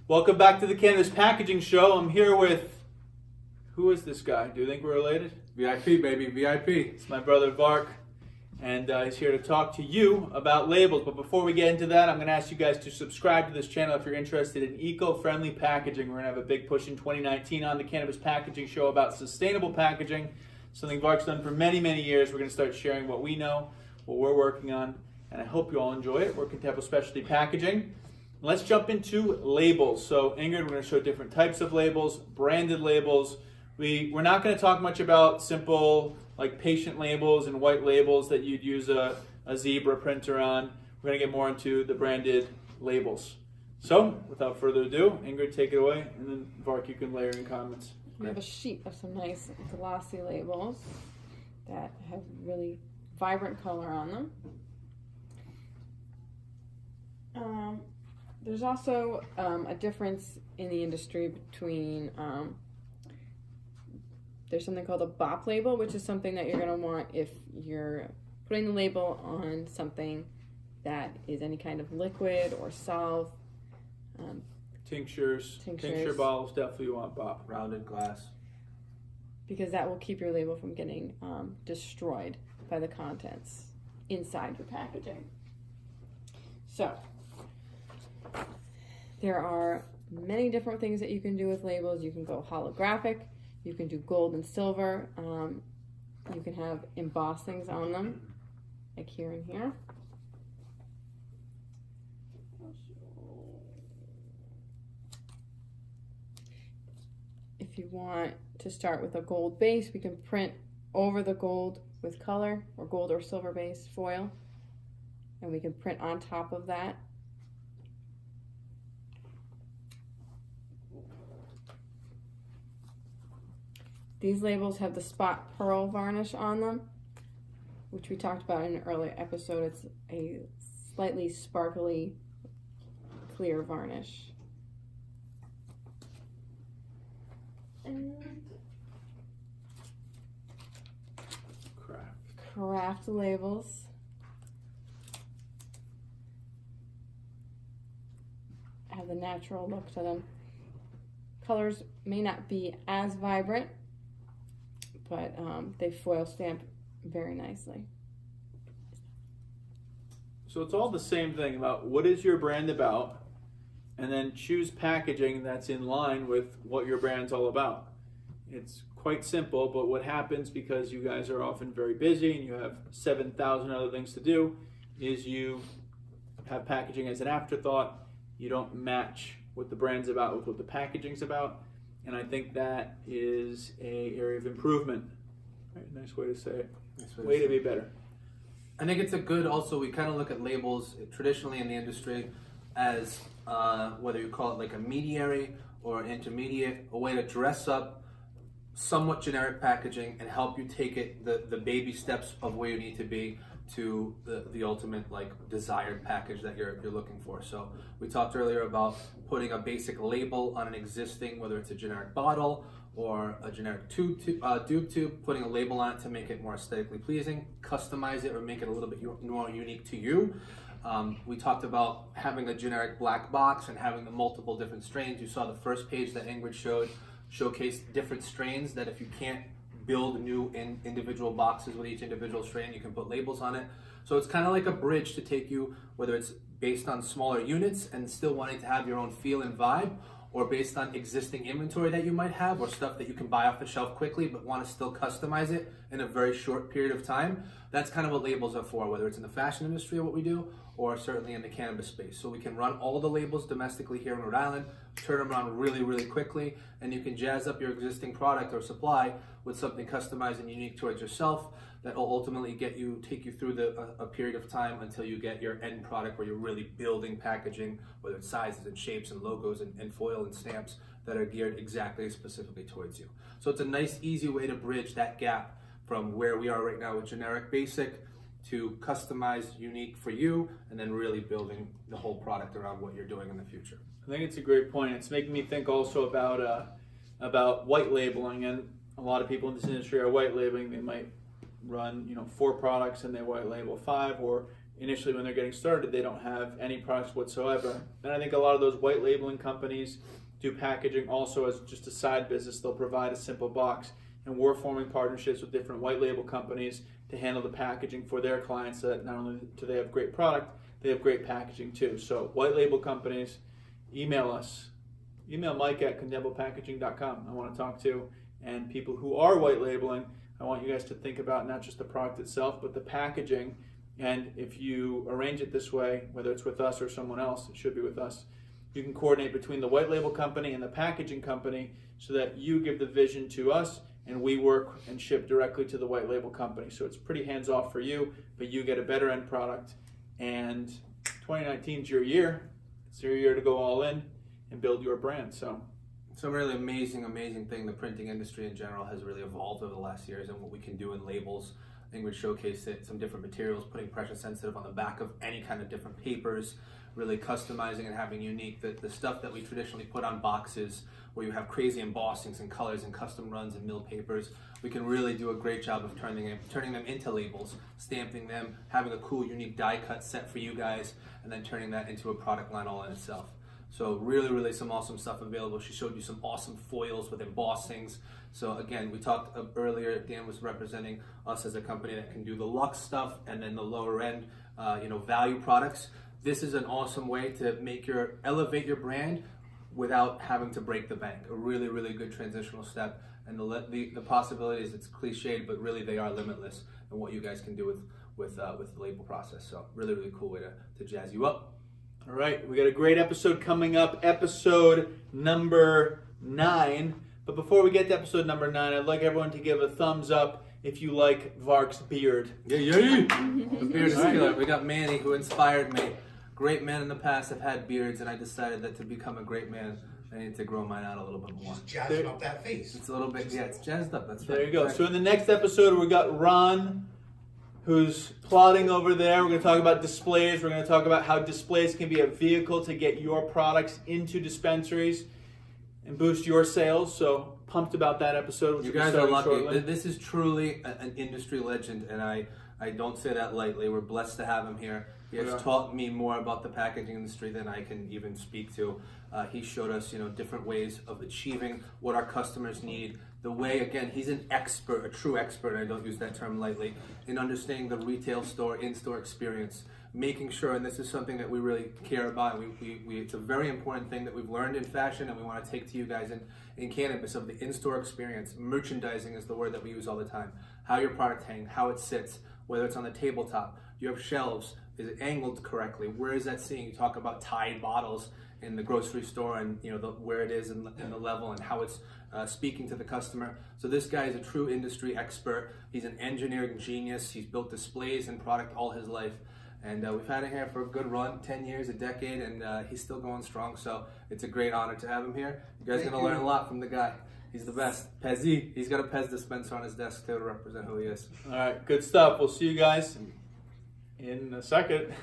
Welcome back to the Cannabis Packaging Show. I'm here with, who is this guy? Do you think we're related? VIP, baby, VIP. It's my brother Vark, and he's here to talk to you about labels. But before we get into that, I'm going to ask you guys to subscribe to this channel if you're interested in eco-friendly packaging. We're going to have a big push in 2019 on the Cannabis Packaging Show about sustainable packaging, something Vark's done for many, many years. We're going to start sharing what we know, what we're working on, and I hope you all enjoy it. We're Temple Specialty Packaging. Let's jump into labels. So Ingrid, we're going to show different types of labels, branded labels. We're not going to talk much about simple like patient labels and white labels that you'd use a zebra printer on. We're going to get more into the branded labels. So without further ado, Ingrid, take it away, and then Vark, you can layer in comments. We have a sheet of some nice glossy labels that have really vibrant color on them. There's also a difference in the industry between, there's something called a BOP label, which is something that you're going to want if you're putting the label on something that is any kind of liquid or solve. Tincture bottles, definitely you want BOP. Rounded glass. Because that will keep your label from getting destroyed by the contents inside your packaging. So, there are many different things that you can do with labels. You can go holographic, you can do gold and silver, you can have embossings on them, like here and here. If you want to start with a gold base, we can print over the gold with color, or gold or silver based foil, and we can print on top of that. These labels have the spot pearl varnish on them, which we talked about in an earlier episode. It's a slightly sparkly, clear varnish. And craft labels. Have the natural look to them. Colors may not be as vibrant, but they foil stamp very nicely. So it's all the same thing about what is your brand about, and then choose packaging that's in line with what your brand's all about. It's quite simple, but what happens, because you guys are often very busy and you have 7,000 other things to do, is you have packaging as an afterthought. You don't match what the brand's about with what the packaging's about. And I think that is an area of improvement. Right, nice way to say it. Way to be better. I think it's a good, also, we kind of look at labels traditionally in the industry as whether you call it like a mediary or intermediate, a way to dress up somewhat generic packaging and help you take it the baby steps of where you need to be to the ultimate like desired package that you're looking for. So we talked earlier about putting a basic label on an existing, whether it's a generic bottle or a generic dupe tube, putting a label on it to make it more aesthetically pleasing, customize it or make it a little bit more unique to you. We talked about having a generic black box and having the multiple different strains. You saw the first page that Ingrid showcased different strains that if you can't build new individual boxes with each individual strain, you can put labels on it. So it's kind of like a bridge to take you, whether it's based on smaller units and still wanting to have your own feel and vibe, or based on existing inventory that you might have, or stuff that you can buy off the shelf quickly but want to still customize it in a very short period of time. That's kind of what labels are for, whether it's in the fashion industry or what we do, or certainly in the cannabis space. So we can run all the labels domestically here in Rhode Island, turn them around really, really quickly, and you can jazz up your existing product or supply with something customized and unique towards yourself that will ultimately take you through a period of time until you get your end product where you're really building packaging, whether it's sizes and shapes and logos and foil and stamps that are geared exactly specifically towards you. So it's a nice, easy way to bridge that gap from where we are right now with generic basic to customized, unique for you, and then really building the whole product around what you're doing in the future. I think it's a great point. It's making me think also about white labeling, and a lot of people in this industry are white labeling. They might run 4 products and they white label 5, or initially when they're getting started, they don't have any products whatsoever. And I think a lot of those white labeling companies do packaging also as just a side business. They'll provide a simple box, and we're forming partnerships with different white label companies to handle the packaging for their clients, so that not only do they have great product, they have great packaging too. So white label companies, email us. Email Mike at condemblepackaging.com. I want to talk to. And people who are white labeling, I want you guys to think about not just the product itself, but the packaging. And if you arrange it this way, whether it's with us or someone else, it should be with us, you can coordinate between the white label company and the packaging company so that you give the vision to us and we work and ship directly to the white label company. So it's pretty hands-off for you, but you get a better end product. And 2019 is your year. It's your year to go all in and build your brand. So it's a really amazing thing. The printing industry in general has really evolved over the last years, and what we can do in labels. I think we showcased it, some different materials, putting pressure sensitive on the back of any kind of different papers, really customizing and having unique, the stuff that we traditionally put on boxes where you have crazy embossings and colors and custom runs and mill papers. We can really do a great job of turning them into labels, stamping them, having a cool unique die cut set for you guys, and then turning that into a product line all in itself. So really some awesome stuff available. She showed you some awesome foils with embossings. So again, we talked earlier, Dan was representing us as a company that can do the luxe stuff and then the lower end, value products. This is an awesome way to elevate your brand without having to break the bank. A really good transitional step. And the possibilities, it's cliched, but really they are limitless in what you guys can do with the label process. So really cool way to jazz you up. all right, we got a great episode coming up, episode number 9. But before we get to episode number 9, I'd like everyone to give a thumbs up if you like Vark's beard. Yeah. The beard is killer. We got Manny, who inspired me. Great men in the past have had beards, and I decided that to become a great man, I need to grow mine out a little bit more. Just jazzing up that face. It's a little bit, it's jazzed up. That's right. There you go. So in the next episode, we got Ron, who's plotting over there. We're going to talk about displays. We're going to talk about how displays can be a vehicle to get your products into dispensaries and boost your sales. So pumped about that episode. Which You guys are lucky. Shortly. This is truly an industry legend, and I don't say that lightly. We're blessed to have him here. He has taught me more about the packaging industry than I can even speak to. He showed us, different ways of achieving what our customers need. The way, again, he's an expert, a true expert, and I don't use that term lightly, in understanding the retail store, in-store experience, making sure, and this is something that we really care about, and it's a very important thing that we've learned in fashion and we want to take to you guys in cannabis, of the in-store experience. Merchandising is the word that we use all the time. How your product hangs, how it sits, whether it's on the tabletop, do you have shelves, is it angled correctly, where is that sitting? You talk about Tide bottles in the grocery store and where it is in the level and how it's speaking to the customer. So this guy is a true industry expert. He's an engineering genius. He's built displays and product all his life. And we've had him here for a good run, 10 years, a decade, and he's still going strong. So it's a great honor to have him here. You guys are going to learn a lot from the guy. He's the best. Pezzy. He's got a Pez dispenser on his desk too to represent who he is. All right, good stuff. We'll see you guys in a second.